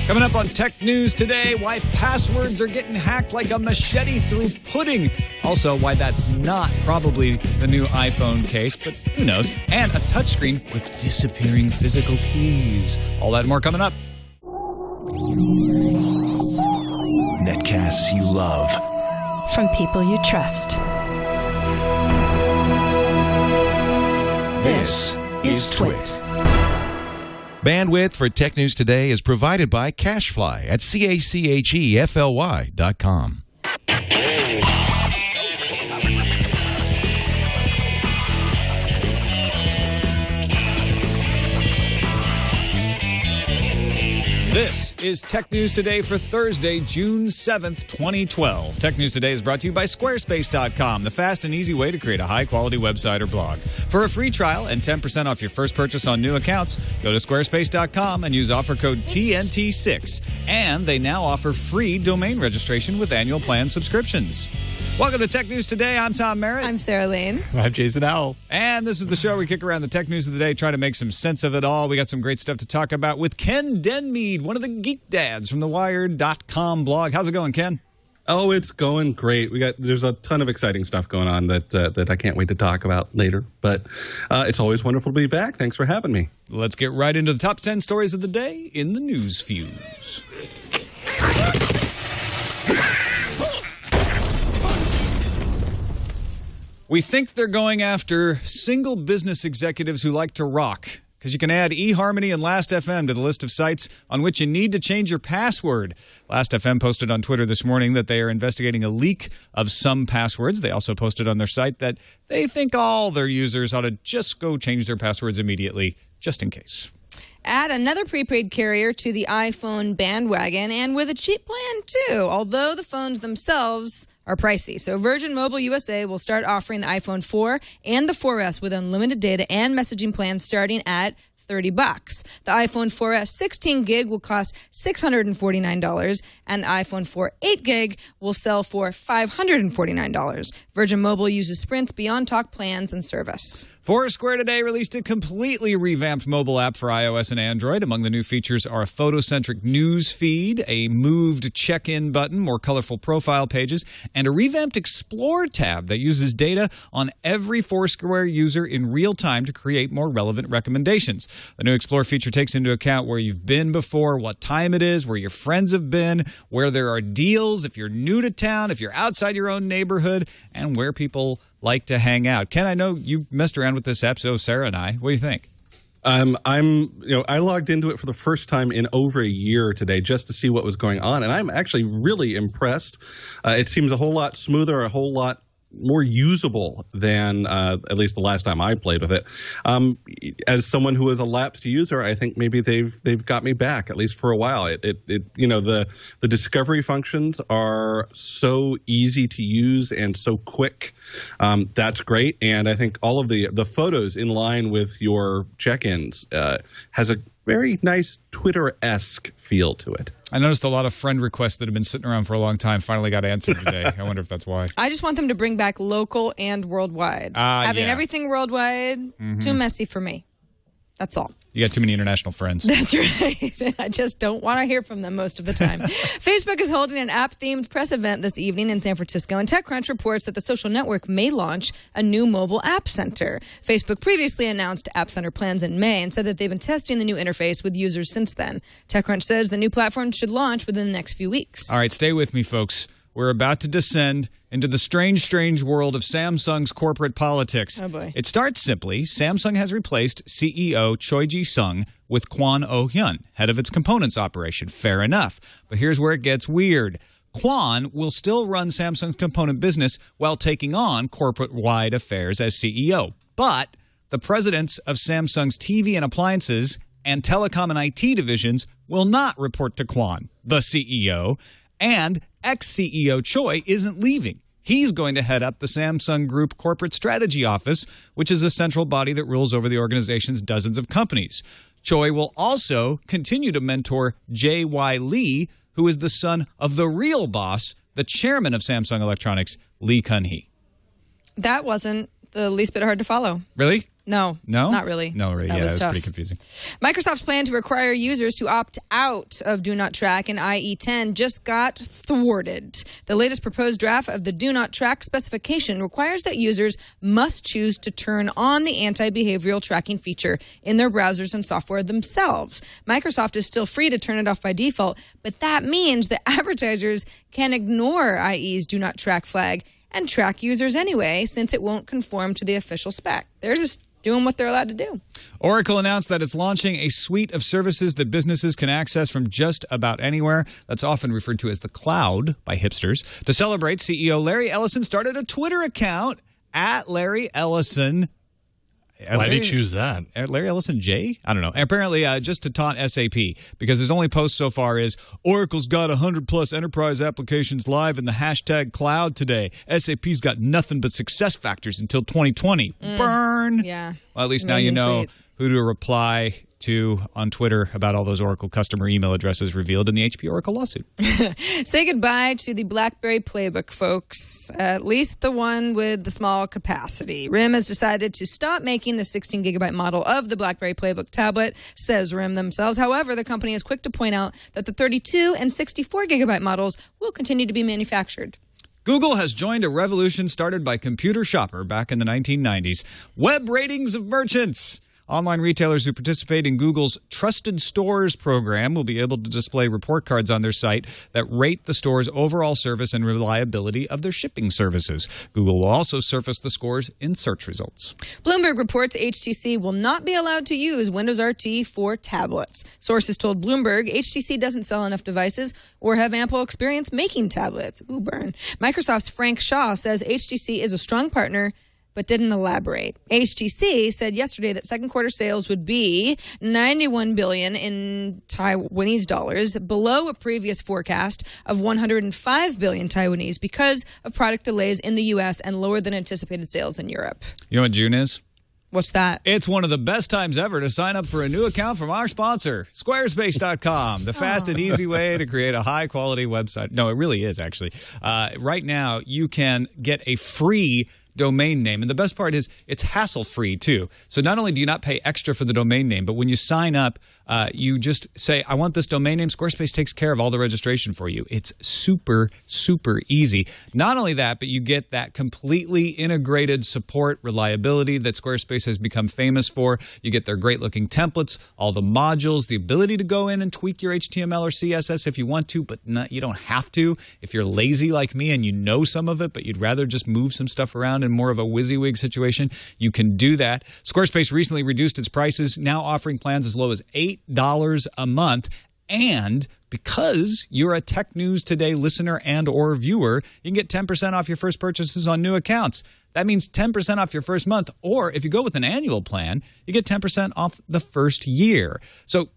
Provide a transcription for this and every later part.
Coming up on Tech News today, why passwords are getting hacked like a machete through pudding. Also, why that's not probably the new iPhone case, but who knows. And a touchscreen with disappearing physical keys. All that and more coming up. Netcasts you love. From people you trust. This is TWiT. Bandwidth for Tech News Today is provided by Cachefly at CACHEFLY.com. This is Tech News Today for Thursday, June 7th, 2012. Tech News Today is brought to you by Squarespace.com, the fast and easy way to create a high-quality website or blog. For a free trial and 10% off your first purchase on new accounts, go to Squarespace.com and use offer code TNT6. And they now offer free domain registration with annual plan subscriptions. Welcome to Tech News Today. I'm Tom Merritt. I'm Sarah Lane. I'm Jason Howell. And this is the show where we kick around the tech news of the day, try to make some sense of it all. We got some great stuff to talk about with Ken Denmead, one of the geek dads from the Wired.com blog. How's it going, Ken? Oh, it's going great. There's a ton of exciting stuff going on that I can't wait to talk about later. But it's always wonderful to be back. Thanks for having me. Let's get right into the top 10 stories of the day in the News Fuse. We think they're going after single business executives who like to rock, because you can add eHarmony and Last.fm to the list of sites on which you need to change your password. Last.fm posted on Twitter this morning that they are investigating a leak of some passwords. They also posted on their site that they think all their users ought to just go change their passwords immediately, just in case. Add another prepaid carrier to the iPhone bandwagon, and with a cheap plan, too, although the phones themselves are pricey. So Virgin Mobile USA will start offering the iPhone 4 and the 4S with unlimited data and messaging plans starting at $30. The iPhone 4S 16 gig will cost $649, and the iPhone 4 8 gig will sell for $549. Virgin Mobile uses Sprint's Beyond Talk plans and service. Foursquare today released a completely revamped mobile app for iOS and Android. Among the new features are a photocentric news feed, a moved check-in button, more colorful profile pages, and a revamped Explore tab that uses data on every Foursquare user in real time to create more relevant recommendations. The new Explore feature takes into account where you've been before, what time it is, where your friends have been, where there are deals, if you're new to town, if you're outside your own neighborhood, and where people like to hang out. Ken, I know you messed around with this app, so Sarah and I. What do you think? I logged into it for the first time in over a year today just to see what was going on, and I'm actually really impressed. It seems a whole lot smoother, a whole lot more usable than at least the last time I played with it. As someone who is a lapsed user, I think maybe they've got me back, at least for a while. The discovery functions are so easy to use and so quick. That's great, and I think all of the photos in line with your check-ins has a very nice Twitter-esque feel to it. I noticed a lot of friend requests that have been sitting around for a long time finally got answered today. I wonder if that's why. I just want them to bring back local and worldwide. Having everything worldwide, too messy for me. That's all. You got too many international friends. That's right. I just don't want to hear from them most of the time. Facebook is holding an app-themed press event this evening in San Francisco, and TechCrunch reports that the social network may launch a new mobile app center. Facebook previously announced App Center plans in May and said that they've been testing the new interface with users since then. TechCrunch says the new platform should launch within the next few weeks. All right, stay with me, folks. We're about to descend into the strange, strange world of Samsung's corporate politics. Oh, boy. It starts simply. Samsung has replaced CEO Choi Ji-sung with Kwon Oh-hyun, head of its components operation. Fair enough. But here's where it gets weird. Kwon will still run Samsung's component business while taking on corporate-wide affairs as CEO. But the presidents of Samsung's TV and appliances and telecom and IT divisions will not report to Kwon, the CEO, and ex-CEO Choi isn't leaving. He's going to head up the Samsung Group Corporate Strategy Office, which is a central body that rules over the organization's dozens of companies. Choi will also continue to mentor J.Y. Lee, who is the son of the real boss, the chairman of Samsung Electronics, Lee Kun-hee. That wasn't the least bit hard to follow. Really? No, No? not really. No, right. That Yeah, was that's tough. pretty confusing. Microsoft's plan to require users to opt out of Do Not Track in IE10 just got thwarted. The latest proposed draft of the Do Not Track specification requires that users must choose to turn on the anti-behavioral tracking feature in their browsers and software themselves. Microsoft is still free to turn it off by default, but that means that advertisers can ignore IE's Do Not Track flag and track users anyway, since it won't conform to the official spec. They're just doing what they're allowed to do. Oracle announced that it's launching a suite of services that businesses can access from just about anywhere. That's often referred to as the cloud by hipsters. To celebrate, CEO Larry Ellison started a Twitter account at Larry Ellison. Why did he choose that? Larry Ellison J? I don't know. Apparently, just to taunt SAP, because his only post so far is, Oracle's got 100-plus enterprise applications live in the hashtag cloud today. SAP's got nothing but success factors until 2020. Burn! Yeah. Well, at least now you know who to reply to on Twitter about all those Oracle customer email addresses revealed in the HP Oracle lawsuit. Say goodbye to the BlackBerry Playbook, folks. At least the one with the small capacity. RIM has decided to stop making the 16-gigabyte model of the BlackBerry Playbook tablet, says RIM themselves. However, the company is quick to point out that the 32 and 64-gigabyte models will continue to be manufactured. Google has joined a revolution started by Computer Shopper back in the 1990s. Web ratings of merchants. Online retailers who participate in Google's Trusted Stores program will be able to display report cards on their site that rate the store's overall service and reliability of their shipping services. Google will also surface the scores in search results. Bloomberg reports HTC will not be allowed to use Windows RT for tablets. Sources told Bloomberg HTC doesn't sell enough devices or have ample experience making tablets. Ooh, burn. Microsoft's Frank Shaw says HTC is a strong partner, but didn't elaborate. HTC said yesterday that second quarter sales would be $91 billion in Taiwanese dollars, below a previous forecast of $105 billion Taiwanese because of product delays in the U.S. and lower than anticipated sales in Europe. You know what June is? What's that? It's one of the best times ever to sign up for a new account from our sponsor, Squarespace.com, the fast and easy way to create a high-quality website. No, it really is, actually. Right now, you can get a free domain name. And the best part is it's hassle-free, too. So not only do you not pay extra for the domain name, but when you sign up, you just say, I want this domain name. Squarespace takes care of all the registration for you. It's super, super easy. Not only that, but you get that completely integrated support reliability that Squarespace has become famous for. You get their great-looking templates, all the modules, the ability to go in and tweak your HTML or CSS if you want to, but you don't have to. If you're lazy like me and you know some of it, but you'd rather just move some stuff around in more of a WYSIWYG situation, you can do that. Squarespace recently reduced its prices, now offering plans as low as $8 a month. And because you're a Tech News Today listener and or viewer, you can get 10% off your first purchases on new accounts. That means 10% off your first month. Or if you go with an annual plan, you get 10% off the first year. So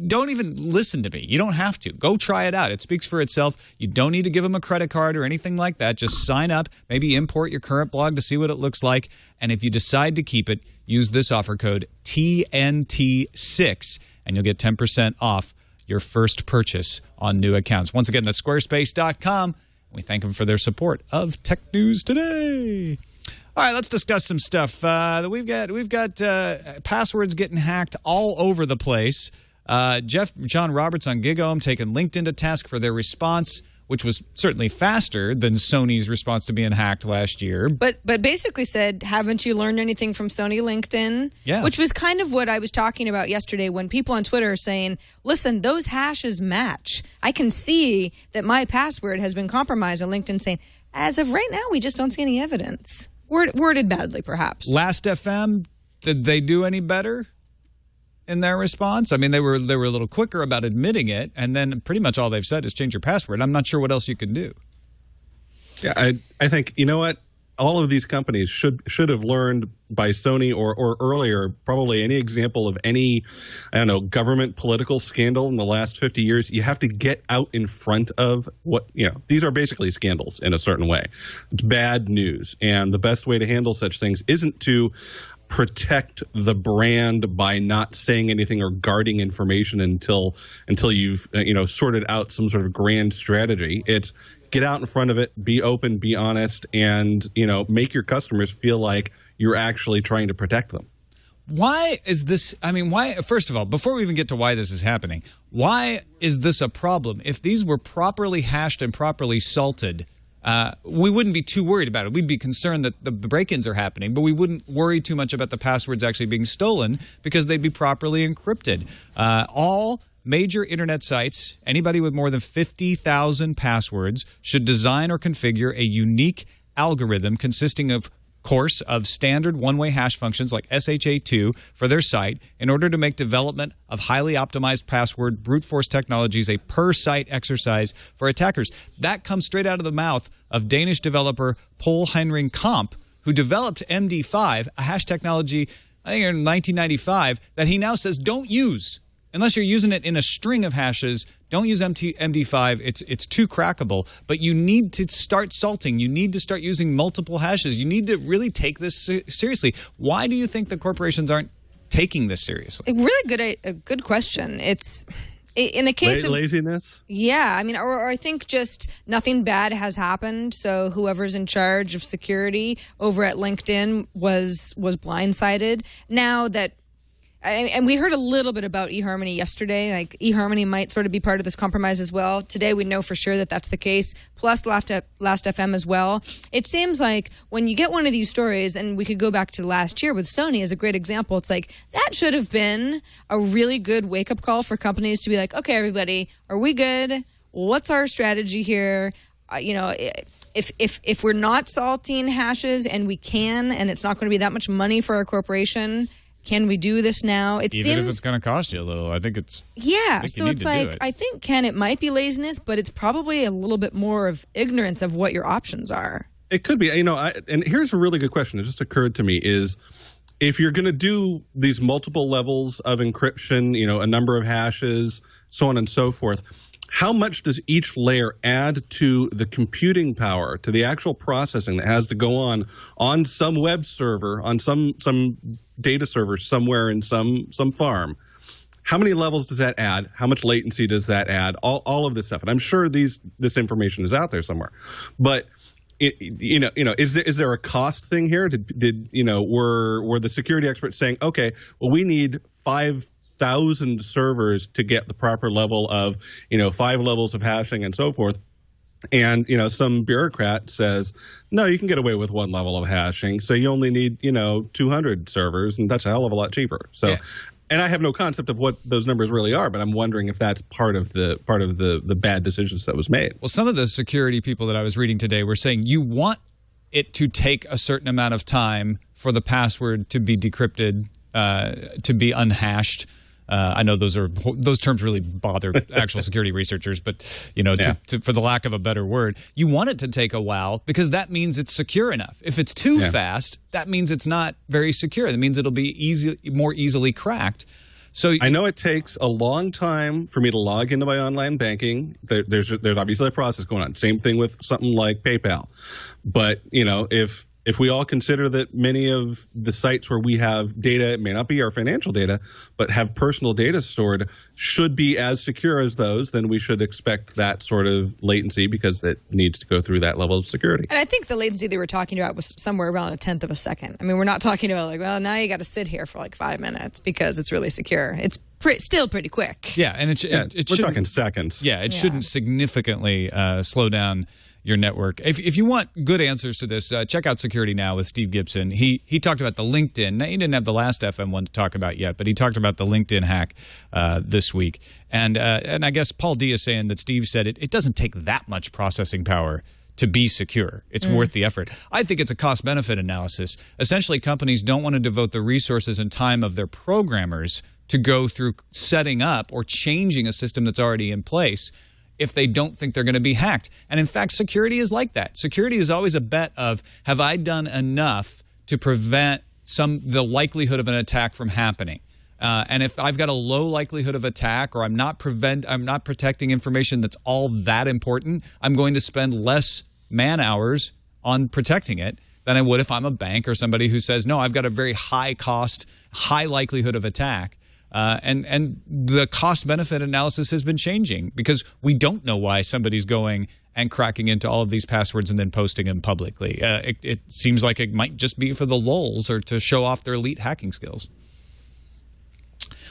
don't even listen to me. You don't have to. Go try it out. It speaks for itself. You don't need to give them a credit card or anything like that. Just sign up, maybe import your current blog to see what it looks like. And if you decide to keep it, use this offer code TNT6, and you'll get 10% off your first purchase on new accounts. Once again, that's squarespace.com. We thank them for their support of Tech News Today. All right, let's discuss some stuff. We've got passwords getting hacked all over the place. John Roberts on GigOhm taking LinkedIn to task for their response, which was certainly faster than Sony's response to being hacked last year. But basically said, haven't you learned anything from Sony LinkedIn? Yeah. Which was kind of what I was talking about yesterday when people on Twitter are saying, listen, those hashes match. I can see that my password has been compromised, and LinkedIn saying, as of right now, we just don't see any evidence. Worded badly, perhaps. Last FM, did they do any better in their response? I mean, they were a little quicker about admitting it, and then pretty much all they've said is change your password. I'm not sure what else you can do. Yeah, I think, you know what? All of these companies should have learned by Sony or earlier, probably any example of any, I don't know, government political scandal in the last 50 years. You have to get out in front of what, these are basically scandals in a certain way. It's bad news. And the best way to handle such things isn't to protect the brand by not saying anything or guarding information until you've sorted out some sort of grand strategy. It's get out in front of it, be open, be honest, and make your customers feel like you're actually trying to protect them. Why is this? I mean, why? First of all, before we even get to why this is happening, why is this a problem? If these were properly hashed and properly salted, we wouldn't be too worried about it. We'd be concerned that the break-ins are happening, but we wouldn't worry too much about the passwords actually being stolen because they'd be properly encrypted. All major internet sites, anybody with more than 50,000 passwords, should design or configure a unique algorithm consisting of course of standard one-way hash functions like SHA-2 for their site in order to make development of highly optimized password brute force technologies a per-site exercise for attackers. That comes straight out of the mouth of Danish developer Paul Henring Kamp, who developed MD5, a hash technology, I think in 1995, that he now says don't use. Unless you're using it in a string of hashes, don't use MD5. It's too crackable. But you need to start salting. You need to start using multiple hashes. You need to really take this seriously. Why do you think the corporations aren't taking this seriously? Really good question. It's in the case of laziness. Yeah, I mean, or I think just nothing bad has happened. So whoever's in charge of security over at LinkedIn was blindsided. Now that. And we heard a little bit about eHarmony yesterday. Like eHarmony might sort of be part of this compromise as well. Today we know for sure that that's the case. Plus Last.fm as well. It seems like when you get one of these stories, and we could go back to last year with Sony as a great example, it's like that should have been a really good wake-up call for companies to be like, okay, everybody, are we good? What's our strategy here? If we're not salting hashes and we can, and it's not going to be that much money for our corporation, can we do this now? Even if it's going to cost you a little, I think it's... Yeah, so it's like, I think, Ken, it might be laziness, but it's probably a little bit more of ignorance of what your options are. It could be. And here's a really good question. It just occurred to me is, if you're going to do these multiple levels of encryption, a number of hashes, so on and so forth, how much does each layer add to the computing power, to the actual processing that has to go on some web server, on some data server somewhere in some farm? How many levels does that add? How much latency does that add? All of this stuff. And I'm sure this information is out there somewhere. But is there a cost thing here? Were the security experts saying, okay, well, we need 5,000 servers to get the proper level of 5 levels of hashing and so forth? And some bureaucrat says, no, you can get away with 1 level of hashing, so you only need 200 servers, and that's a hell of a lot cheaper. So yeah. And I have no concept of what those numbers really are, but I'm wondering if that's part of the bad decisions that was made. Well, some of the security people that I was reading today were saying you want it to take a certain amount of time for the password to be decrypted, to be unhashed. I know those terms really bother actual security researchers, but for the lack of a better word, you want it to take a while because that means it's secure enough. If it's too fast, that means it's not very secure. That means it'll be more easily cracked. So I know it takes a long time for me to log into my online banking. There's obviously a process going on. Same thing with something like PayPal. But if we all consider that many of the sites where we have data, it may not be our financial data, but have personal data stored, should be as secure as those, then we should expect that sort of latency because it needs to go through that level of security. And I think the latency they were talking about was somewhere around 1/10 of a second. I mean, we're not talking about like, well, now you got to sit here for like 5 minutes because it's really secure. It's still pretty quick. Yeah, and we're talking seconds. Yeah, it shouldn't significantly slow down your network. If you want good answers to this, check out Security Now with Steve Gibson. He talked about the LinkedIn. Now, he didn't have the last FM one to talk about yet, but he talked about the LinkedIn hack this week. And I guess Paul D is saying that Steve said it doesn't take that much processing power to be secure. It's worth the effort. I think it's a cost-benefit analysis. Essentially, companies don't want to devote the resources and time of their programmers to go through setting up or changing a system that's already in place if they don't think they're going to be hacked. And in fact, security is like that. Security is always a bet of, have I done enough to prevent the likelihood of an attack from happening? And if I've got a low likelihood of attack, or I'm not protecting information that's all that important, I'm going to spend less man hours on protecting it than I would if I'm a bank or somebody who says, no, I've got a very high cost, high likelihood of attack. And the cost-benefit analysis has been changing because we don't know why somebody's going and cracking into all of these passwords and then posting them publicly. It seems like it might just be for the lulz or to show off their elite hacking skills.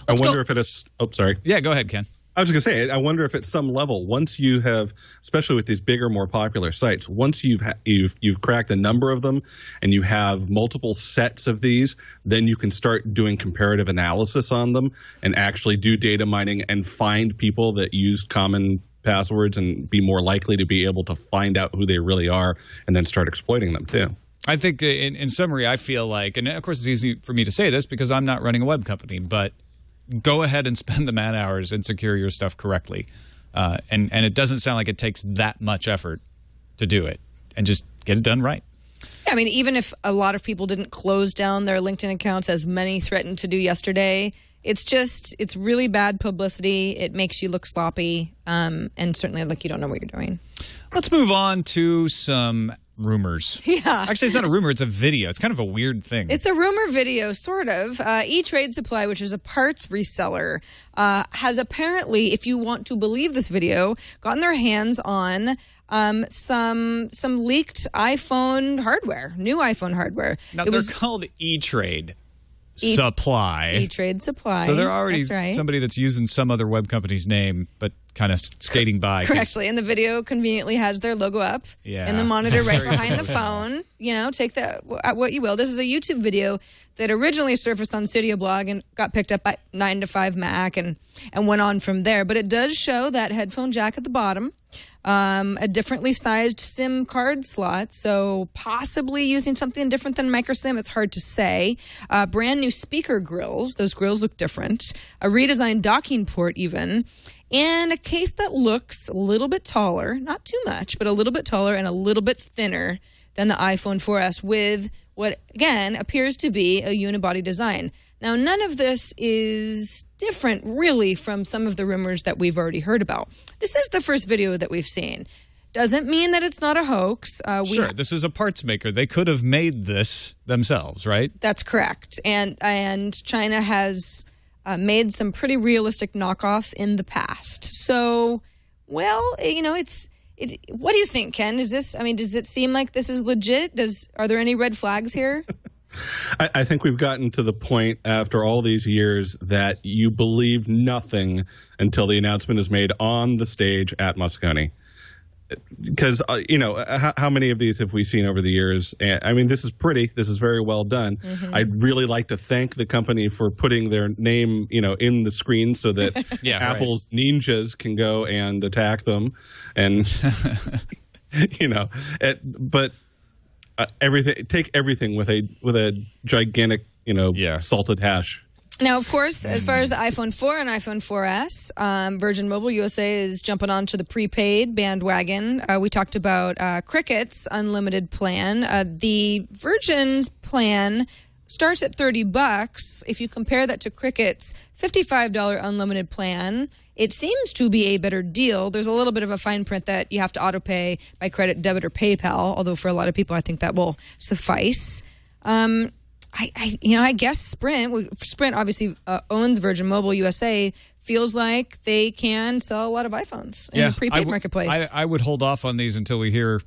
I wonder if it is. Oh, sorry. Yeah, go ahead, Ken. I was going to say, I wonder if at some level, once you have, especially with these bigger, more popular sites, once you've cracked a number of them and you have multiple sets of these, then you can start doing comparative analysis on them and actually do data mining and find people that use common passwords and be more likely to be able to find out who they really are and then start exploiting them too. I think in summary, I feel like, and of course it's easy for me to say this because I'm not running a web company, but go ahead and spend the man hours and secure your stuff correctly. And it doesn't sound like it takes that much effort to do it, and just get it done right. Yeah, I mean, even if a lot of people didn't close down their LinkedIn accounts as many threatened to do yesterday, it's really bad publicity. It makes you look sloppy, and certainly like you don't know what you're doing. Let's move on to some rumors. Yeah. Actually, it's not a rumor. It's a video. It's kind of a weird thing. It's a rumor video, sort of. E-Trade Supply, which is a parts reseller, has apparently, if you want to believe this video, gotten their hands on some leaked iPhone hardware, new iPhone hardware. Now, they're called E-Trade Supply. E-Trade Supply. So they're already somebody that's using some other web company's name, but kind of skating by. Correctly. And the video conveniently has their logo up in the monitor right behind the phone. You know, take that what you will. This is a YouTube video that originally surfaced on Studio Blog and got picked up by 9to5 Mac and went on from there. But it does show that headphone jack at the bottom. A differently sized SIM card slot, so possibly using something different than microSIM. It's hard to say. Brand new speaker grills. Those grills look different. A redesigned docking port even. And a case that looks a little bit taller, not too much, but a little bit taller and a little bit thinner than the iPhone 4S with what, again, appears to be a unibody design. Now, none of this is different, really, from some of the rumors that we've already heard about. This is the first video that we've seen. Doesn't mean that it's not a hoax. Sure, this is a parts maker. They could have made this themselves, right? That's correct. And China has made some pretty realistic knockoffs in the past. So, well, you know, what do you think, Ken? Does it seem like this is legit? Are there any red flags here? I think we've gotten to the point after all these years that you believe nothing until the announcement is made on the stage at Moscone. Because, how many of these have we seen over the years? I mean, this is pretty. This is very well done. Mm-hmm. I'd really like to thank the company for putting their name, in the screen so that Apple's ninjas can go and attack them. And, but take everything with a gigantic, salted hash. Now, of course, as far as the iPhone 4 and iPhone 4S, Virgin Mobile USA is jumping onto the prepaid bandwagon. We talked about Cricket's unlimited plan. The Virgin's plan starts at $30. If you compare that to Cricket's $55 unlimited plan, it seems to be a better deal. There's a little bit of a fine print that you have to auto-pay by credit, debit, or PayPal, although for a lot of people, I think that will suffice. I guess Sprint obviously owns Virgin Mobile USA, feels like they can sell a lot of iPhones in the prepaid marketplace. I would hold off on these until we hear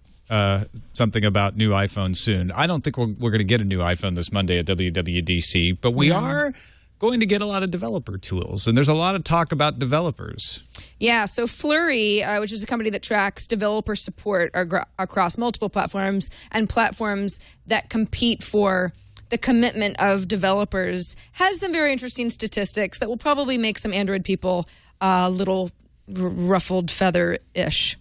something about new iPhones soon. I don't think we're going to get a new iPhone this Monday at WWDC, but we are going to get a lot of developer tools, and there's a lot of talk about developers. Yeah, so Flurry, which is a company that tracks developer support across multiple platforms and platforms that compete for the commitment of developers, has some very interesting statistics that will probably make some Android people a little ruffled feather-ish.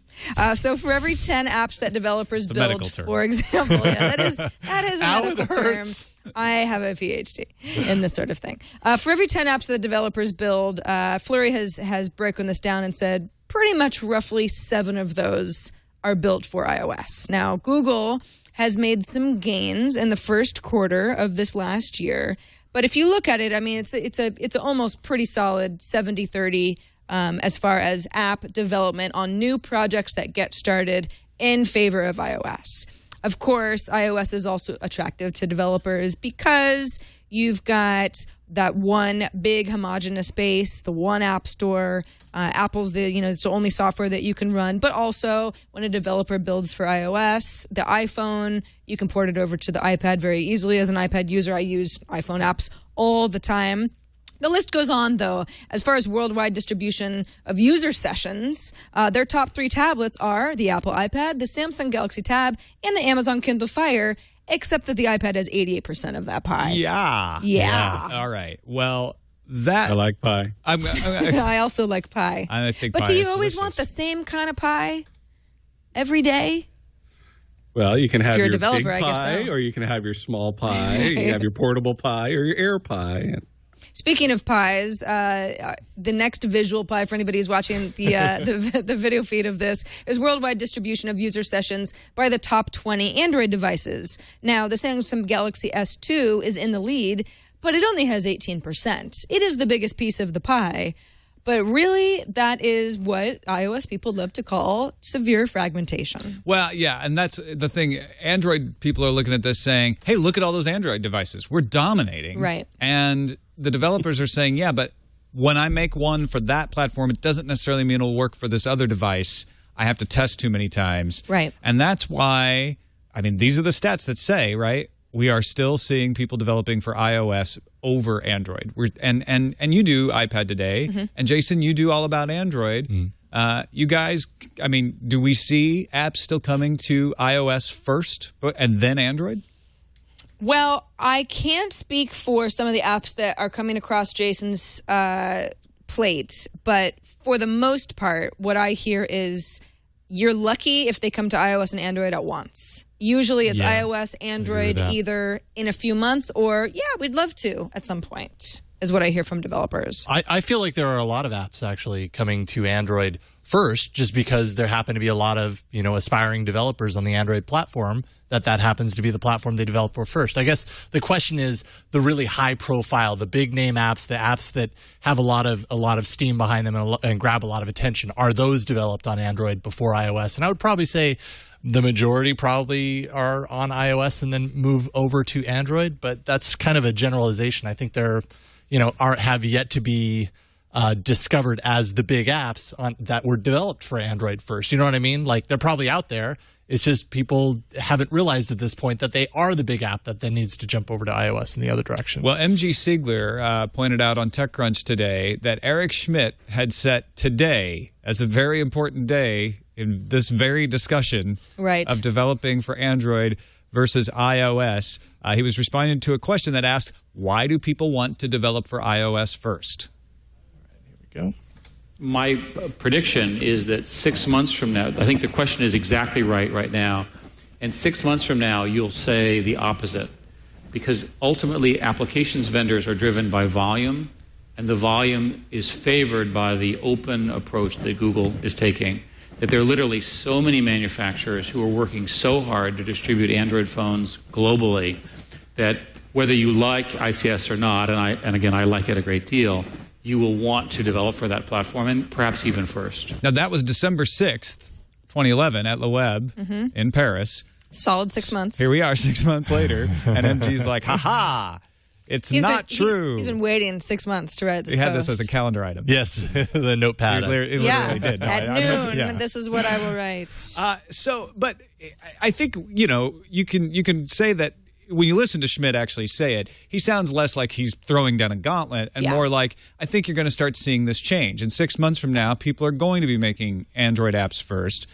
So for every 10 apps that developers build, for example, that is a medical term. I have a PhD in this sort of thing. For every 10 apps that developers build, Flurry has broken this down and said pretty much roughly 7 of those are built for iOS. Now, Google has made some gains in the first quarter of this last year, but if you look at it, I mean, it's almost pretty solid 70-30 as far as app development on new projects that get started in favor of iOS. Of course, iOS is also attractive to developers because you've got that one big homogeneous base, the one app store. Apple's it's the only software that you can run. But also, when a developer builds for iOS, the iPhone, you can port it over to the iPad very easily. As an iPad user, I use iPhone apps all the time. The list goes on, though. As far as worldwide distribution of user sessions, their top 3 tablets are the Apple iPad, the Samsung Galaxy Tab, and the Amazon Kindle Fire, except that the iPad has 88% of that pie. Yeah. All right. Well, that... I like pie. I also like pie. I think but pie do you is always delicious. want the same kind of pie every day? Well, you can have you're a your developer, big I guess pie, so. or you can have your small pie. You can have your portable pie or your air pie. Speaking of pies, the next visual pie for anybody who's watching the video feed of this is worldwide distribution of user sessions by the top 20 Android devices. Now, the Samsung Galaxy S2 is in the lead, but it only has 18%. It is the biggest piece of the pie. But really, that is what iOS people love to call severe fragmentation. Well, yeah, and that's the thing. Android people are looking at this saying, hey, look at all those Android devices. We're dominating. Right. And the developers are saying, yeah, but when I make one for that platform, it doesn't necessarily mean it'll work for this other device. I have to test too many times. Right. And that's why, I mean, these are the stats that say, right, we are still seeing people developing for iOS over Android. And you do iPad today, and Jason, you do all about Android. You guys, I mean, do we see apps still coming to iOS first and then Android? Well, I can't speak for some of the apps that are coming across Jason's plate, but for the most part, what I hear is you're lucky if they come to iOS and Android at once. Usually it's iOS, Android, either in a few months or, yeah, we'd love to at some point, is what I hear from developers. I feel like there are a lot of apps actually coming to Android first, just because there happen to be a lot of, aspiring developers on the Android platform that happens to be the platform they develop for first. I guess the question is the really high profile, the big name apps, the apps that have a lot of steam behind them and grab a lot of attention. Are those developed on Android before iOS? And I would probably say the majority probably are on iOS and then move over to Android, but that's kind of a generalization. I think they're, have yet to be discovered as the big apps that were developed for Android first. You know what I mean? Like, they're probably out there. It's just people haven't realized at this point that they are the big app that then needs to jump over to iOS in the other direction. Well, MG Siegler pointed out on TechCrunch today that Eric Schmidt had set today as a very important day in this very discussion of developing for Android versus iOS. He was responding to a question that asked, why do people want to develop for iOS first? All right, here we go. My prediction is that 6 months from now, I think the question is exactly right now, and 6 months from now you'll say the opposite, because ultimately applications vendors are driven by volume, and the volume is favored by the open approach that Google is taking. That there are literally so many manufacturers who are working so hard to distribute Android phones globally that whether you like ICS or not, and again I like it a great deal, you will want to develop for that platform, and perhaps even first. Now, that was December 6th, 2011, at Le Web in Paris. Solid 6 months. Here we are 6 months later, and MG's like, ha-ha, it's not true. He's been waiting 6 months to write this He had post. this as a calendar item. Yes, the notepad. He literally did. No, At noon, this is what I will write. But I think, you can say that when you listen to Schmidt actually say it, he sounds less like he's throwing down a gauntlet and more like, I think you're going to start seeing this change. And 6 months from now, people are going to be making Android apps first.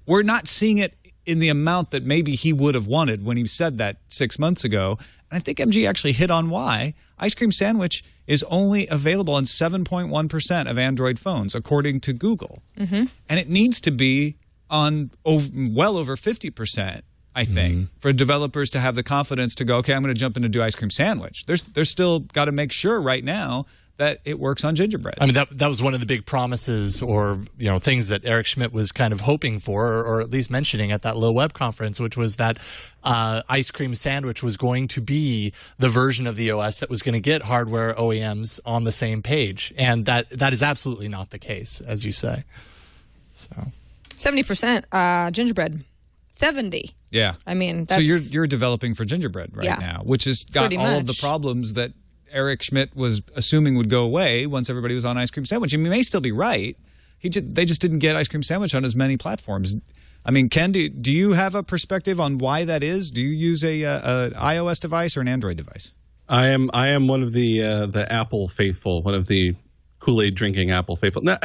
We're not seeing it in the amount that maybe he would have wanted when he said that 6 months ago. And I think MG actually hit on why. Ice Cream Sandwich is only available on 7.1% of Android phones, according to Google. And it needs to be on well over 50%. I think, for developers to have the confidence to go, okay, I'm going to jump in and do Ice Cream Sandwich. They're still got to make sure right now that it works on gingerbread. I mean, that was one of the big promises or, things that Eric Schmidt was kind of hoping for, or at least mentioning at that Low Web conference, which was that Ice Cream Sandwich was going to be the version of the OS that was going to get hardware OEMs on the same page. And that is absolutely not the case, as you say. So 70% gingerbread. 70. Yeah. I mean, that's... So you're developing for gingerbread now, which has got all of the problems that Eric Schmidt was assuming would go away once everybody was on Ice Cream Sandwich. I mean, he may still be right. They just didn't get Ice Cream Sandwich on as many platforms. I mean, Ken, do you have a perspective on why that is? Do you use a iOS device or an Android device? I am one of the Apple faithful, one of the Kool-Aid drinking Apple faithful. Now,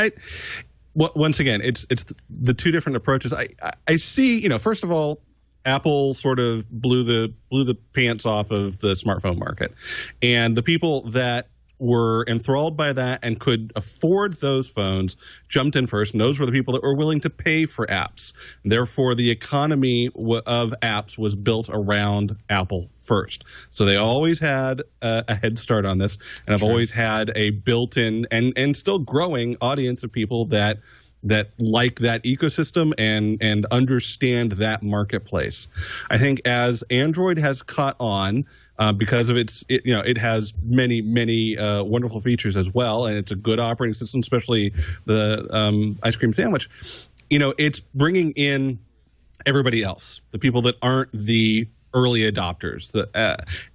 once again, it's the two different approaches. I see, first of all, Apple sort of blew the pants off of the smartphone market, and the people that were enthralled by that and could afford those phones jumped in first, and those were the people that were willing to pay for apps. Therefore, the economy of apps was built around Apple first. So they always had a head start on this, and I've always had a built-in and still growing audience of people that like that ecosystem and understand that marketplace. I think as Android has caught on, because of it has many wonderful features as well, and it's a good operating system, especially the ice cream sandwich. It's bringing in everybody else, the people that aren't the early adopters,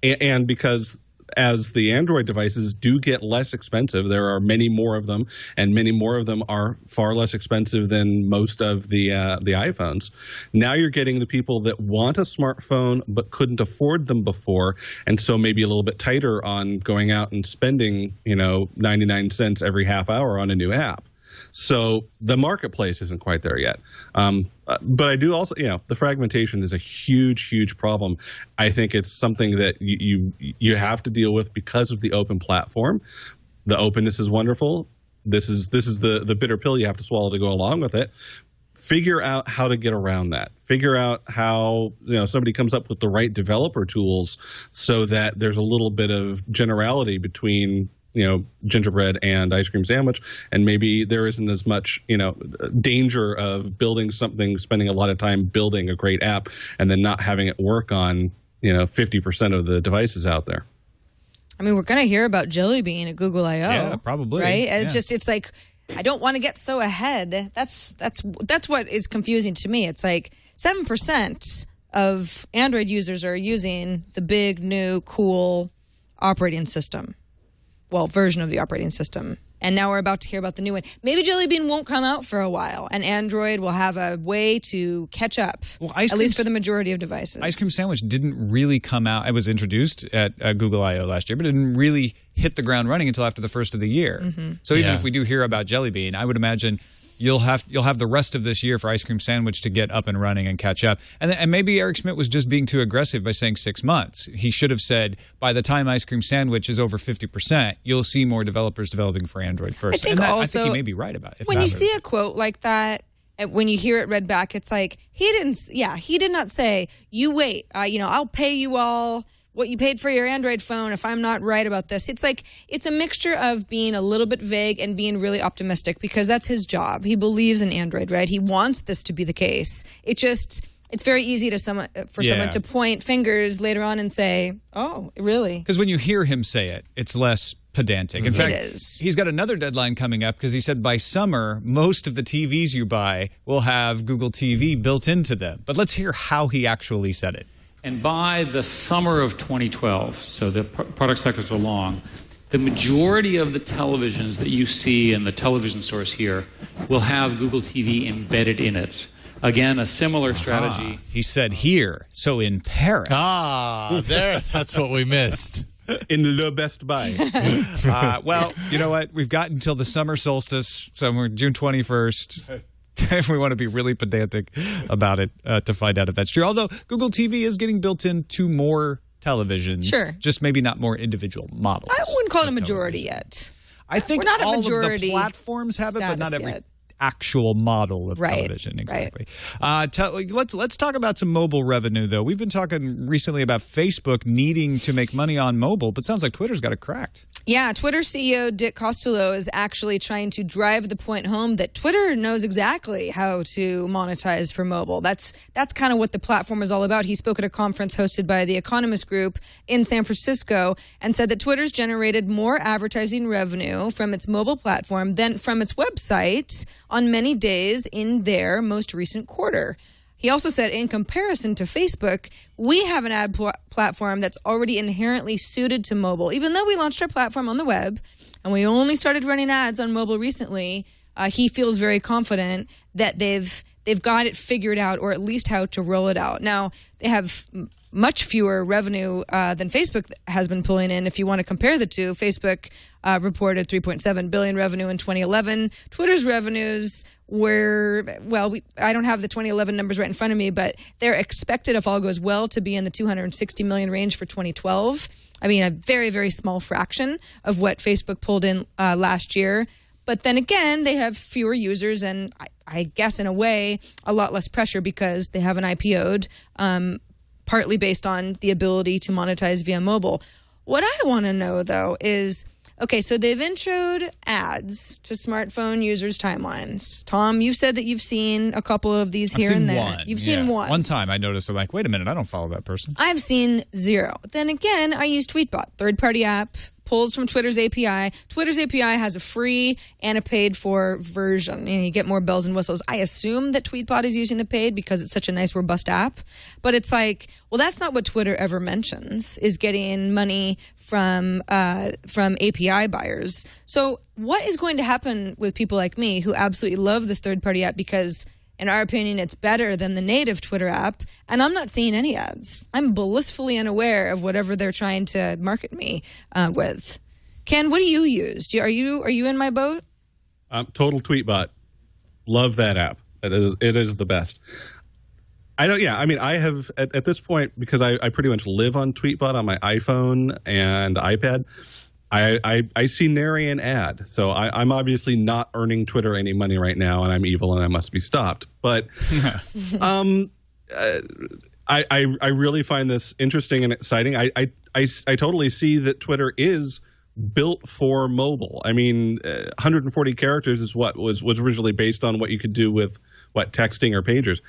and because as the Android devices do get less expensive, there are many more of them, and many more of them are far less expensive than most of the iPhones. Now you're getting the people that want a smartphone but couldn't afford them before, and so maybe a little bit tighter on going out and spending 99 cents every half hour on a new app. So the marketplace isn't quite there yet. But I do also, the fragmentation is a huge problem. I think it's something that you have to deal with because of the open platform. The openness is wonderful. This is the bitter pill you have to swallow to go along with it. Figure out how to get around that. Figure out how somebody comes up with the right developer tools so that there's a little bit of generality between gingerbread and ice cream sandwich, and maybe there isn't as much, danger of building something, spending a lot of time building a great app, and then not having it work on, 50% of the devices out there. I mean, we're going to hear about Jelly Bean at Google I/O. Yeah, probably. Right? Yeah. It's like, I don't want to get so ahead. That's what is confusing to me. It's like 7% of Android users are using the big, new, cool operating system. Well, version of the operating system. And now we're about to hear about the new one. Maybe Jelly Bean won't come out for a while, and Android will have a way to catch up, at least for the majority of devices. Ice cream sandwich didn't really come out. It was introduced at Google I/O last year, but it didn't really hit the ground running until after the first of the year. Mm-hmm. So even if we do hear about Jelly Bean, I would imagine you'll have the rest of this year for ice cream sandwich to get up and running and catch up. And maybe Eric Schmidt was just being too aggressive by saying 6 months. He should have said, by the time ice cream sandwich is over 50%, you'll see more developers developing for Android first. I think he may be right about it. When you see a quote like that, and when you hear it read back, it's like, he did not say, you wait, I'll pay you all what you paid for your Android phone if I'm not right about this. It's like, it's a mixture of being a little bit vague and being really optimistic, because that's his job. He believes in Android, right? He wants this to be the case. It's very easy someone to point fingers later on and say, oh, really? Because when you hear him say it, it's less pedantic. In fact, he's got another deadline coming up, because he said by summer, most of the TVs you buy will have Google TV built into them. But let's hear how he actually said it. And by the summer of 2012, so the product cycles are long, the majority of the televisions that you see in the television stores here will have Google TV embedded in it. Again, a similar strategy. He said here, so in Paris. That's what we missed. In Le Best Buy. Well, you know what? We've got until the summer solstice, somewhere June 21st. If we want to be really pedantic about it, to find out if that's true. Although Google TV is getting built into more televisions. Sure. Just maybe not more individual models. I wouldn't call it a majority yet. I think we're not all a majority of the platforms have it, but not every yet. Actual model of television. Exactly. Right. Let's talk about some mobile revenue, though. We've been talking recently about Facebook needing to make money on mobile, but it sounds like Twitter's got it cracked. Yeah, Twitter CEO Dick Costolo is actually trying to drive the point home that Twitter knows exactly how to monetize for mobile. That's kind of what the platform is all about. He spoke at a conference hosted by the Economist Group in San Francisco and said that Twitter's generated more advertising revenue from its mobile platform than from its website on many days in their most recent quarter. He also said, in comparison to Facebook, we have an ad platform that's already inherently suited to mobile. Even though we launched our platform on the web and we only started running ads on mobile recently, he feels very confident that they've got it figured out, or at least how to roll it out. Now, they have much fewer revenue than Facebook has been pulling in. If you want to compare the two, Facebook reported $3.7 billion revenue in 2011. Twitter's revenues were, well, I don't have the 2011 numbers right in front of me, but they're expected, if all goes well, to be in the $260 million range for 2012. I mean, a very, very small fraction of what Facebook pulled in last year. But then again, they have fewer users and I guess in a way, a lot less pressure because they haven't IPO'd, partly based on the ability to monetize via mobile. What I want to know, though, is, okay, so they've introed ads to smartphone users' timelines. Tom, you said that you've seen a couple of these here and there. You've seen one. One time I noticed, I'm like, wait a minute, I don't follow that person. I've seen zero. Then again, I use TweetBot, third-party app, pulls from Twitter's API. Twitter's API has a free and a paid-for version. You get more bells and whistles. I assume that TweetBot is using the paid because it's such a nice, robust app. But it's like, well, that's not what Twitter ever mentions, is getting money from API buyers. So what is going to happen with people like me who absolutely love this third-party app because, in our opinion, it's better than the native Twitter app, and I'm not seeing any ads. I'm blissfully unaware of whatever they're trying to market me with. Ken, what do you use? Are you in my boat? Total TweetBot. Love that app. It is the best. I have, at this point, because I pretty much live on TweetBot on my iPhone and iPad, I see nary an ad. So I'm obviously not earning Twitter any money right now, and I'm evil and I must be stopped. But I really find this interesting and exciting. I totally see that Twitter is built for mobile. I mean, 140 characters is what was originally based on what you could do with texting or pagers.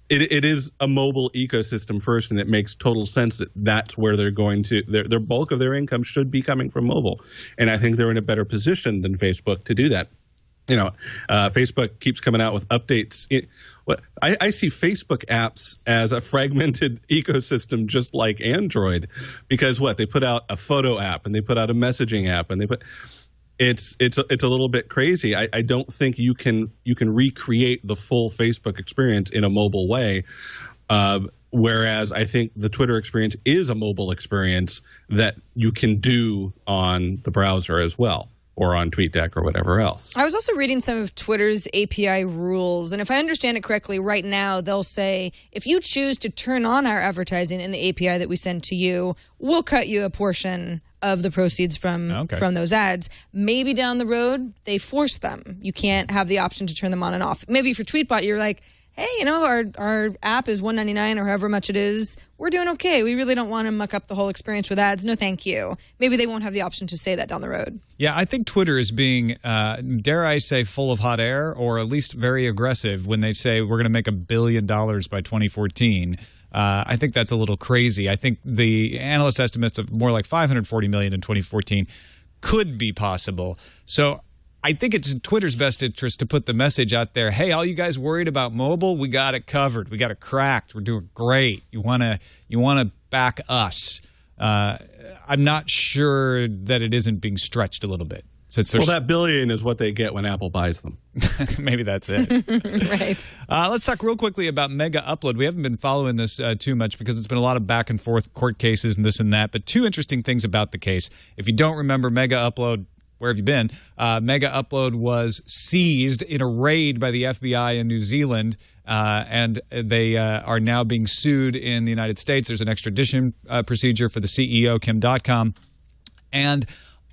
It is a mobile ecosystem first, and it makes total sense that that's where they're going to their bulk of their income should be coming from mobile, and I think they're in a better position than Facebook to do that. Facebook keeps coming out with updates. I see Facebook apps as a fragmented ecosystem, just like Android, because they put out a photo app and they put out a messaging app and they put. It's a little bit crazy. I don't think you can recreate the full Facebook experience in a mobile way, whereas I think the Twitter experience is a mobile experience that you can do on the browser as well, or on TweetDeck or whatever else. I was also reading some of Twitter's API rules, and if I understand it correctly, right now they'll say, if you choose to turn on our advertising in the API that we send to you, we'll cut you a portion of the proceeds from those ads. Maybe down the road, they force them. You can't have the option to turn them on and off. Maybe for TweetBot, you're like, hey, our app is $1.99 or however much it is. We're doing okay. We really don't want to muck up the whole experience with ads. No, thank you. Maybe they won't have the option to say that down the road. Yeah, I think Twitter is being, dare I say, full of hot air, or at least very aggressive when they say we're going to make $1 billion by 2014. I think that's a little crazy. I think the analyst estimates of more like $540 million in 2014 could be possible. So I think it's in Twitter's best interest to put the message out there, hey, all you guys worried about mobile, we got it covered. We got it cracked. We're doing great. You want to back us. I'm not sure that it isn't being stretched a little bit. Well, that billion is what they get when Apple buys them. Maybe that's it. Right. Let's talk real quickly about Mega Upload. We haven't been following this too much because it's been a lot of back and forth court cases and this and that. But two interesting things about the case. If you don't remember Mega Upload, where have you been? Mega Upload was seized in a raid by the FBI in New Zealand, and they are now being sued in the United States. There's an extradition procedure for the CEO, Kim Dotcom. And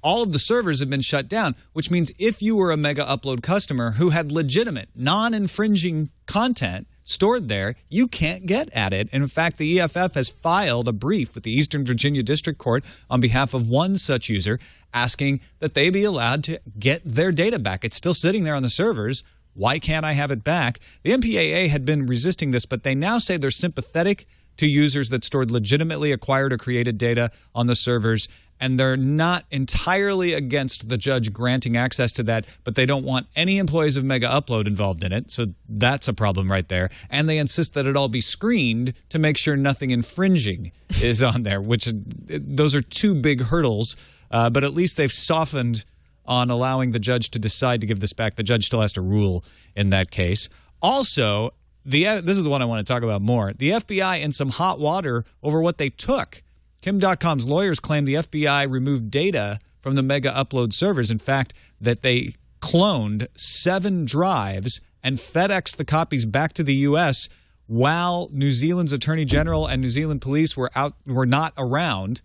all of the servers have been shut down, which means if you were a Mega Upload customer who had legitimate, non-infringing content stored there, you can't get at it. And in fact, the EFF has filed a brief with the Eastern Virginia District Court on behalf of one such user asking that they be allowed to get their data back. It's still sitting there on the servers. Why can't I have it back? The MPAA had been resisting this, but they now say they're sympathetic to users that stored legitimately acquired or created data on the servers, and they're not entirely against the judge granting access to that, but they don't want any employees of Mega Upload involved in it, so that's a problem right there. And they insist that it all be screened to make sure nothing infringing is on there, which those are two big hurdles, but at least they've softened on allowing the judge to decide to give this back. The judge still has to rule in that case. Also, This is the one I want to talk about more. The FBI in some hot water over what they took. Kim.com's lawyers claim the FBI removed data from the Mega Upload servers. In fact, that they cloned 7 drives and FedExed the copies back to the U.S. while New Zealand's Attorney General and New Zealand police were not around,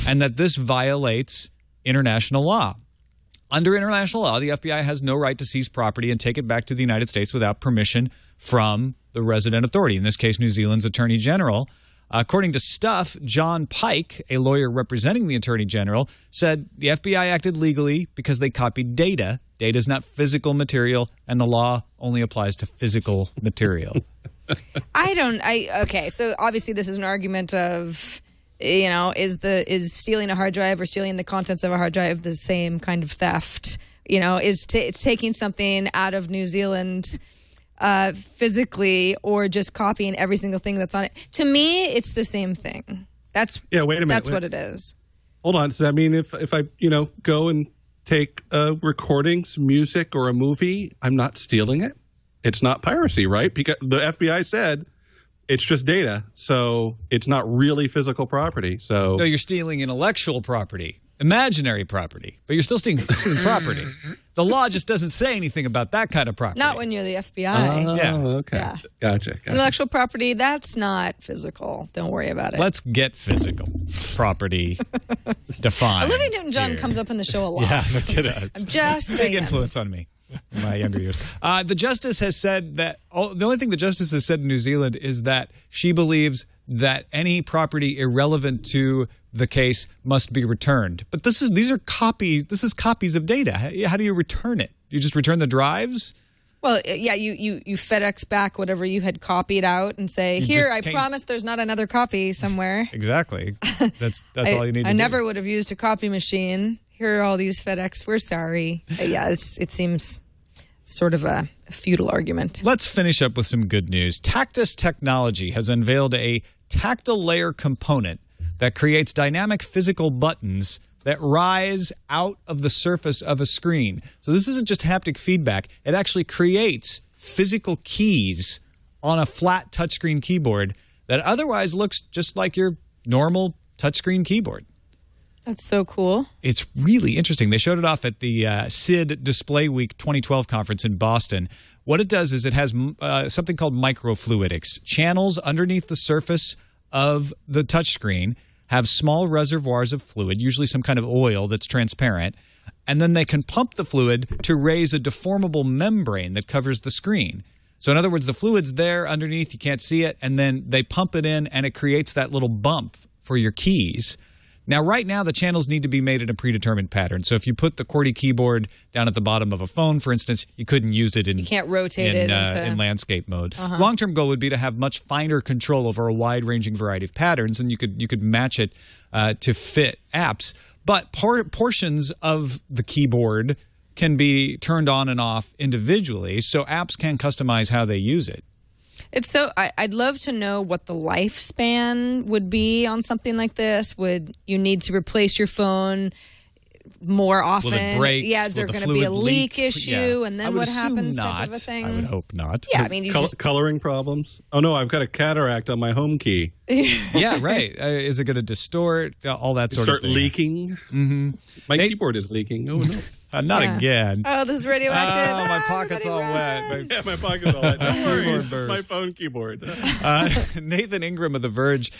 and that this violates international law. Under international law, the FBI has no right to seize property and take it back to the United States without permission from the resident authority, in this case, New Zealand's Attorney General. According to Stuff, John Pike, a lawyer representing the Attorney General, said the FBI acted legally because they copied data. Data is not physical material, and the law only applies to physical material. Okay, so obviously this is an argument of, is stealing a hard drive or stealing the contents of a hard drive the same kind of theft? It's taking something out of New Zealand physically, or just copying every single thing that's on it. To me, it's the same thing. Wait a minute. That's what it is. Hold on. Does that mean if I go and take a recording, some music, or a movie, I'm not stealing it? It's not piracy, right? Because the FBI said it's just data, so it's not really physical property. So no, you're stealing intellectual property, imaginary property, but you're still stealing property. The law just doesn't say anything about that kind of property. Not when you're the FBI. Yeah. Okay. Yeah. Gotcha. Intellectual property, that's not physical. Don't worry about it. Let's get physical property defined. Olivia Newton-John comes up in the show a lot. Yeah, no kidding. I'm just saying. Big influence on me in my younger years. The justice has said that the only thing the justice has said in New Zealand is that she believes that any property irrelevant to the case must be returned. But these are copies. This is copies of data. How do you return it? You just return the drives? Well, yeah, you FedEx back whatever you had copied out and say, here, I promise there's not another copy somewhere. Exactly. That's all you need to do. I never would have used a copy machine. Here are all these FedEx. We're sorry. Yeah, it seems sort of a futile argument. Let's finish up with some good news. Tactus Technology has unveiled a tactile layer component that creates dynamic physical buttons that rise out of the surface of a screen. So this isn't just haptic feedback. It actually creates physical keys on a flat touchscreen keyboard that otherwise looks just like your normal touchscreen keyboard. That's so cool. It's really interesting. They showed it off at the SID Display Week 2012 conference in Boston. What it does is it has something called microfluidics. Channels underneath the surface of the touchscreen have small reservoirs of fluid, usually some kind of oil that's transparent, and then they can pump the fluid to raise a deformable membrane that covers the screen. So in other words, the fluid's there underneath, you can't see it, and then they pump it in, and it creates that little bump for your keys. Now, right now, the channels need to be made in a predetermined pattern. So if you put the QWERTY keyboard down at the bottom of a phone, for instance, you couldn't use it in you can't rotate it in landscape mode. Long-term goal would be to have much finer control over a wide-ranging variety of patterns, and you could match it to fit apps. But portions of the keyboard can be turned on and off individually, so apps can customize how they use it. It's so I'd love to know what the lifespan would be on something like this. Would you need to replace your phone more often? Will it break? Yeah, is there going to be a leak issue? Yeah. And then what happens type of a thing? I would hope not. Yeah, I mean, coloring problems. Oh no, I've got a cataract on my home key. Yeah, right. Is it going to distort all that sort of thing? Start leaking. Mm-hmm. My keyboard is leaking. Oh no. Not again. Oh, this is radioactive. Oh, my pocket's all wet. Yeah, my pocket's all wet. Don't worry, it's just my phone keyboard. Nathan Ingram of The Verge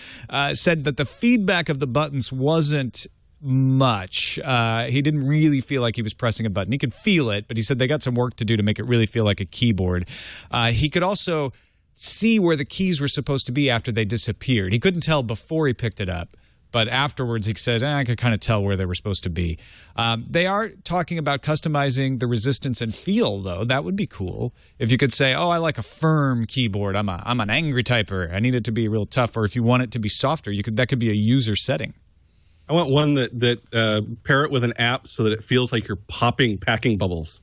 said that the feedback of the buttons wasn't much. He didn't really feel like he was pressing a button. He could feel it, but he said they got some work to do to make it really feel like a keyboard. He could also see where the keys were supposed to be after they disappeared. He couldn't tell before he picked it up. But afterwards, he said, I could kind of tell where they were supposed to be. They are talking about customizing the resistance and feel, though. That would be cool. If you could say, oh, I like a firm keyboard. I'm an angry typer. I need it to be real tough. Or if you want it to be softer, that could be a user setting. I want one that pair it with an app so that it feels like you're popping packing bubbles.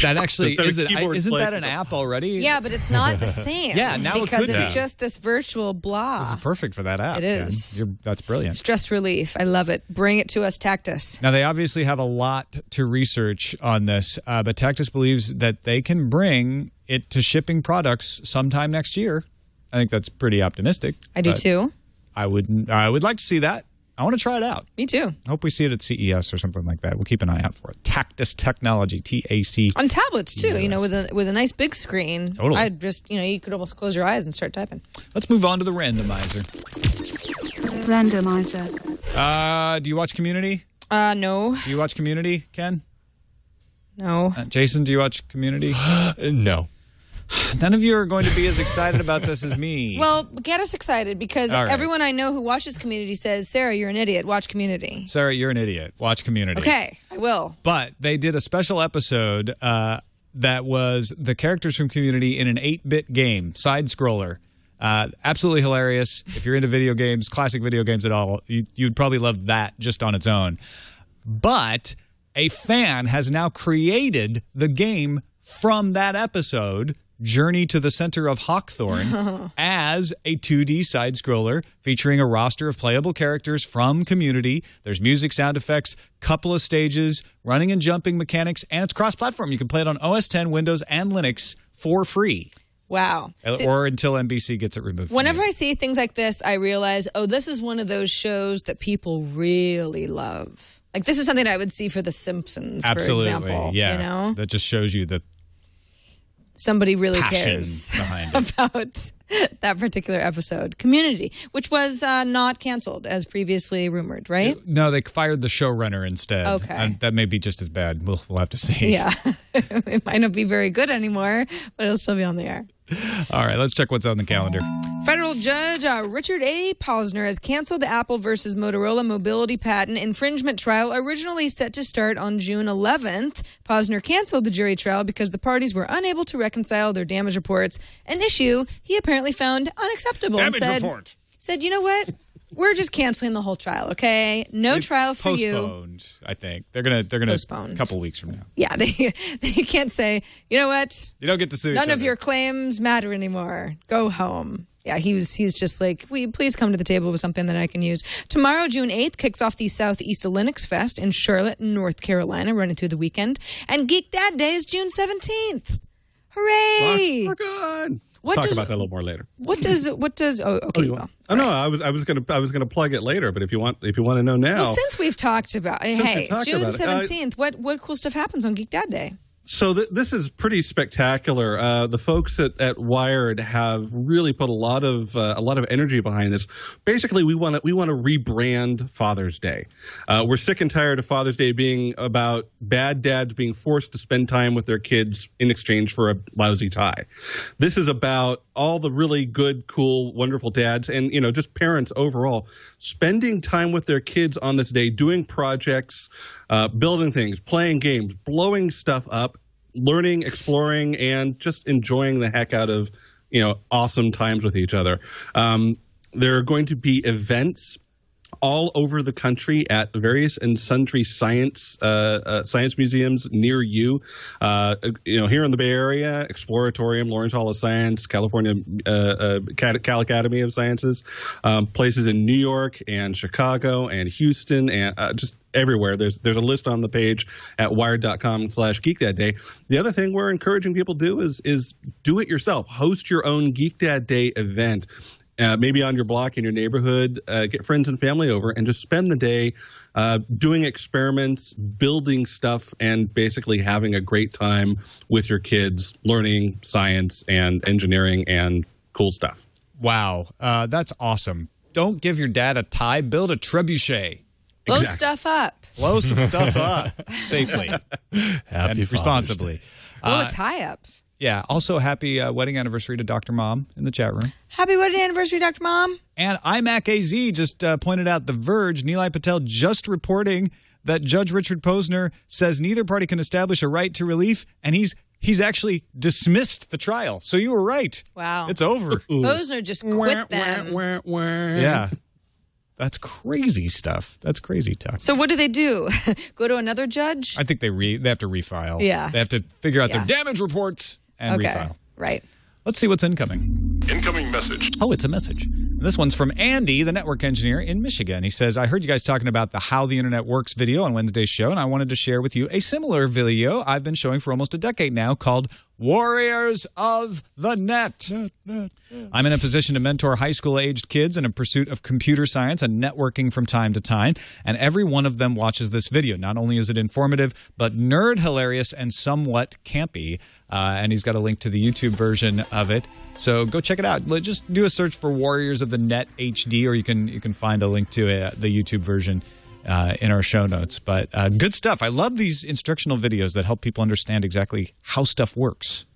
That actually isn't that an app already? Yeah, but it's not the same. Yeah, now because it could it's just this virtual blah. This is perfect for that app. It is. That's brilliant. Stress relief. I love it. Bring it to us, Tactus. Now, they obviously have a lot to research on this, but Tactus believes that they can bring it to shipping products sometime next year. I think that's pretty optimistic. I do too. I would like to see that. I want to try it out. Me too. I hope we see it at CES or something like that. We'll keep an eye out for it. Tactus Technology, TAC. On tablets too, with a nice big screen. Totally. I'd just, you could almost close your eyes and start typing. Let's move on to the randomizer. Randomizer. Do you watch Community? No. Do you watch Community, Ken? No. Jason, do you watch Community? No. None of you are going to be as excited about this as me. Well, get us excited because All right. everyone I know who watches Community says, Sarah, you're an idiot. Watch Community. Sarah, you're an idiot. Watch Community. Okay, I will. But they did a special episode that was the characters from Community in an 8-bit game, side-scroller. Absolutely hilarious. If you're into video games, classic video games at all, you'd probably love that just on its own. But a fan has now created the game from that episode, Journey to the Center of Hawkthorne, as a 2D side-scroller featuring a roster of playable characters from Community. There's music, sound effects, couple of stages, running and jumping mechanics, and it's cross-platform. You can play it on OS X, Windows, and Linux for free. Wow. Or until NBC gets it removed. Whenever I see things like this, I realize, this is one of those shows that people really love. Like, this is something I would see for The Simpsons, Absolutely, for example. yeah. That just shows you the somebody really passion cares behind it. about that particular episode. Community, which was not canceled as previously rumored, right? No, they fired the showrunner instead. Okay. And that may be just as bad. We'll have to see. Yeah. It might not be very good anymore, but it'll still be on the air. All right, let's check what's on the calendar. Federal Judge Richard A. Posner has canceled the Apple versus Motorola mobility patent infringement trial originally set to start on June 11th. Posner canceled the jury trial because the parties were unable to reconcile their damage reports, an issue he apparently found unacceptable. Said, you know what? We're just canceling the whole trial, okay? No trial for you. Postponed, I think. They're gonna Postponed. a couple weeks from now. Yeah, they can't say, you know what? You don't get to sue each None of other. your claims matter anymore. Go home. Yeah, he's just like, will you please come to the table with something that I can use? Tomorrow, June 8th, kicks off the Southeast Linux Fest in Charlotte, North Carolina, running through the weekend. And Geek Dad Day is June 17th. Hooray! Rock on. What Talk does- about that a little more later. What does okay, well. No, I was gonna plug it later, but if you want to know now. Well, since we've talked about we talked June about it, 17th, what cool stuff happens on Geek Dad Day? So this is pretty spectacular. The folks at Wired have really put a lot of energy behind this. Basically, we want to rebrand Father's Day. We're sick and tired of Father's Day being about bad dads being forced to spend time with their kids in exchange for a lousy tie. This is about all the really good, cool, wonderful dads and just parents overall spending time with their kids on this day, doing projects, building things, playing games, blowing stuff up, learning, exploring, and just enjoying the heck out of awesome times with each other. There are going to be events all over the country at various and sundry science museums near you. Here in the Bay Area, Exploratorium, Lawrence Hall of Science, California Cal Academy of Sciences, places in New York and Chicago and Houston and just everywhere. There's a list on the page at wired.com/geekdadday. The other thing we're encouraging people to do is do it yourself. Host your own Geek Dad Day event. Maybe on your block in your neighborhood, get friends and family over and just spend the day doing experiments, building stuff, and basically having a great time with your kids, learning science and engineering and cool stuff. Wow, that's awesome. Don't give your dad a tie, build a trebuchet. Blow stuff up. Blow some stuff up safely and responsibly. Blow a tie up. Yeah. Also, happy wedding anniversary to Dr. Mom in the chat room. Happy wedding anniversary, Dr. Mom. And iMac AZ just pointed out The Verge, Nilay Patel just reporting that Judge Richard Posner says neither party can establish a right to relief, and he's actually dismissed the trial. So you were right. Wow. It's over. Posner just quit them. Yeah. That's crazy stuff. That's crazy talk. So what do they do? Go to another judge? I think they have to refile. Yeah. They have to figure out their damage reports and refile. Right. Let's see what's incoming. Incoming message. Oh, it's a message. This one's from Andy, the network engineer in Michigan. He says, I heard you guys talking about the How the Internet Works video on Wednesday's show, and I wanted to share with you a similar video I've been showing for almost a decade now called Warriors of the Net. I'm in a position to mentor high school-aged kids in a pursuit of computer science and networking from time to time, and every one of them watches this video. Not only is it informative, but nerd hilarious and somewhat campy, and he's got a link to the YouTube version of it. So go check it out. Just do a search for Warriors of the Net HD, or you can find a link to the YouTube version in our show notes. But good stuff. I love these instructional videos that help people understand exactly how stuff works.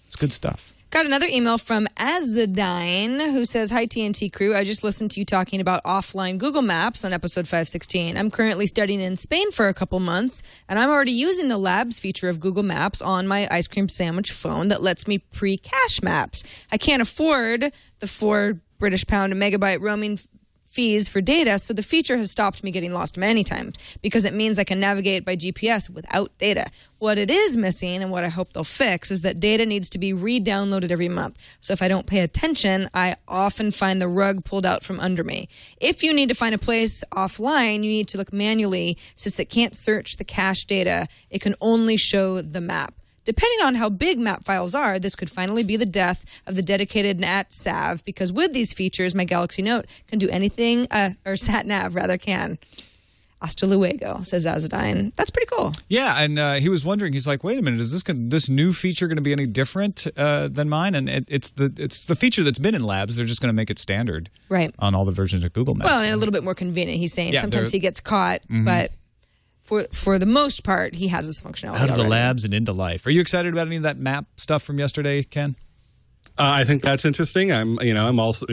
It's good stuff. Got another email from Azadine, who says, "Hi, TNT crew. I just listened to you talking about offline Google Maps on episode 516. I'm currently studying in Spain for a couple months, and I'm already using the Labs feature of Google Maps on my ice cream sandwich phone that lets me pre-cache maps. I can't afford the £4 a megabyte roaming fees for data, so the feature has stopped me getting lost many times because it means I can navigate by GPS without data. What it is missing, and what I hope they'll fix, is that data needs to be re-downloaded every month. So if I don't pay attention, I often find the rug pulled out from under me. If you need to find a place offline, you need to look manually, since it can't search the cache data. It can only show the map. Depending on how big map files are, this could finally be the death of the dedicated NatSav, because with these features, my Galaxy Note can do anything, or SatNav rather can. Hasta luego, says Azadine. That's pretty cool. Yeah, and he was wondering, he's like, wait a minute, is this new feature going to be any different than mine? And it's the feature that's been in Labs. They're just going to make it standard on all the versions of Google Maps. Well, and a little bit more convenient, he's saying. Yeah, sometimes he gets caught, but for the most part, he has this functionality out of the labs and into life. Are you excited about any of that map stuff from yesterday, Ken? I think that's interesting. I'm also,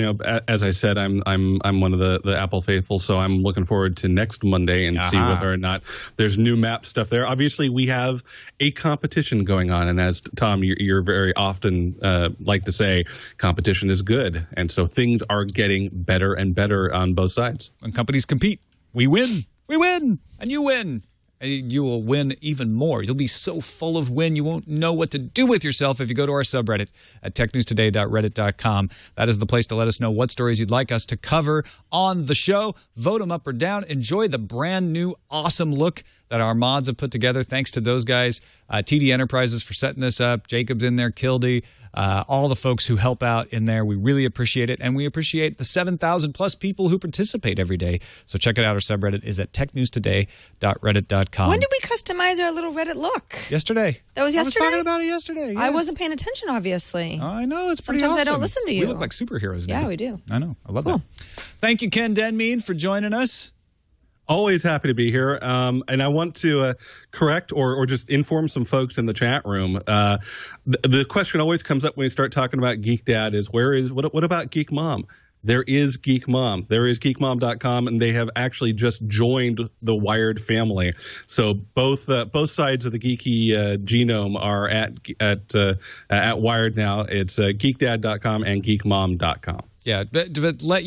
as I said, I'm one of the Apple faithful, so I'm looking forward to next Monday and see whether or not there's new map stuff there. Obviously, we have a competition going on, and as Tom, you're very often like to say, competition is good, and so things are getting better and better on both sides. When companies compete, we win. We win, and you win. And you will win even more. You'll be so full of win, you won't know what to do with yourself if you go to our subreddit at technewstoday.reddit.com. That is the place to let us know what stories you'd like us to cover on the show. Vote them up or down. Enjoy the brand new awesome look that our mods have put together. Thanks to those guys, TD Enterprises for setting this up, Jacob's in there, Kildy, all the folks who help out in there. We really appreciate it, and we appreciate the 7,000 plus people who participate every day. So check it out. Our subreddit is at technewstoday.reddit.com. When did we customize our little Reddit look? Yesterday. That was yesterday? I was talking about it yesterday. Yeah. I wasn't paying attention, obviously. I know. It's pretty awesome. Sometimes I don't listen to you. We look like superheroes now. Yeah, we do. I know. I love that. Thank you, Ken Denmead, for joining us. Always happy to be here. And I want to correct or just inform some folks in the chat room. The question always comes up when we start talking about Geek Dad is, what about Geek Mom? There is Geek Mom. There is geekmom.com, and they have actually just joined the Wired family. So both sides of the geeky genome are at Wired now. It's geekdad.com and geekmom.com. Yeah, but let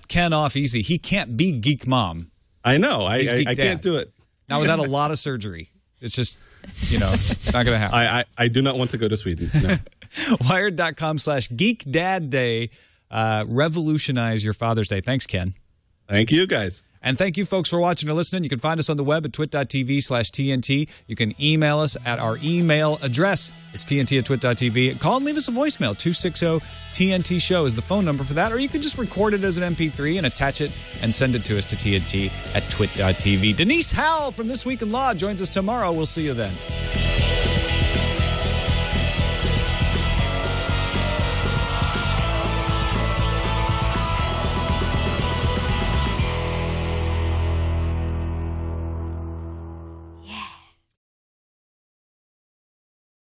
Ken off easy. He can't be Geek Mom. I know. I can't do it. Not without a lot of surgery. It's just, it's not going to happen. I do not want to go to Sweden. No. Wired.com/GeekDadDay. Revolutionize your Father's Day. Thanks, Ken. Thank you, guys. And thank you, folks, for watching or listening. You can find us on the web at twit.tv/TNT. You can email us at our email address. It's TNT@twit.tv. Call and leave us a voicemail. 260-TNT-SHOW is the phone number for that. Or you can just record it as an MP3 and attach it and send it to us to TNT@twit.tv. Denise Howell from This Week in Law joins us tomorrow. We'll see you then.